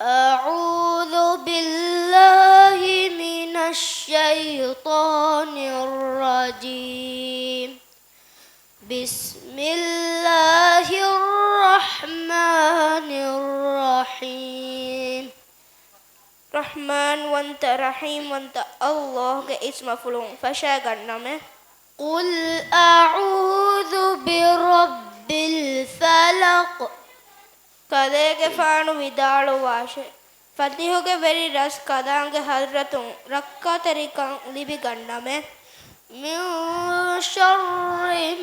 أعوذ بالله من الشيطان الرجيم بسم الله الرحمن الرحيم رحمن وانت رحيم وانت الله اسم فلون فشاغنمه قل أعوذ برب الفلق ಕದೆಗೆ ಫಾಣು ವಿದಾಳು ವಾಶೆ ಫತಿಹುಗೆ ವೆರಿ ರಸ್ ಕದಾಂಗೆ ಹದ್ರತುಂ ರಕ್ಕಾತರಿಕಂ ಲಿಬಿ ಗಣ್ಣಮೆ من شر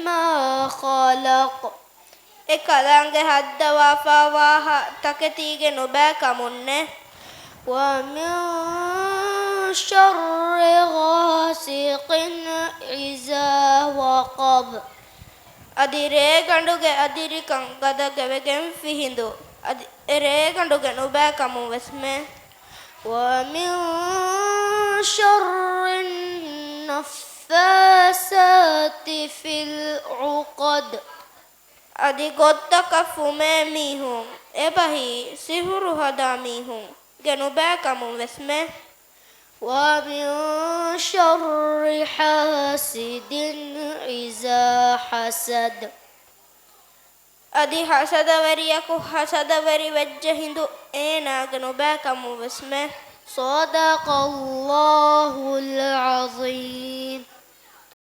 ما خلق ಎ ಕದಾಂಗೆ ಹದ್ದ ವಾಫಾ ವಾಹ ತಕತೀಗೆ ನುಬෑ ಕಮುನ್ನೆ ومن شر غاسق إذا وقب ಅದಿ ರೇಗಂಡುಗೆ ಅದಿರಿಕಂ ಗದಗೆವೆಗೆಂ ಫಿಹಿಂದು ಅದಿ ರೇಗಂಡುಗೆ ನುಬෑ ಕಮುಂ ವೆಸ್ಮೆ ومن شر النفاثات في العقد ಅದಿ ಗೊತ್ತಕ ಫುಮೆ ಮೀಹುಂ ಎಬಹಿ ಸಿಹುರು ಹದಾ ಮೀಹುಂ ಗೆ ನುಬෑ ಕಮುಂ ವೆಸ್ಮೆ ومن شر حاسد إذا حسد ಅದಿ ಹಸದವರಿಯಕು ಹಸದವರಿ ವೆಜ್ಜ ಹಿಂದು ಏನಾಗೆ ನುಬෑ ಕಮುಂ ವೆಸ್ಮೆ صدق الله العظيم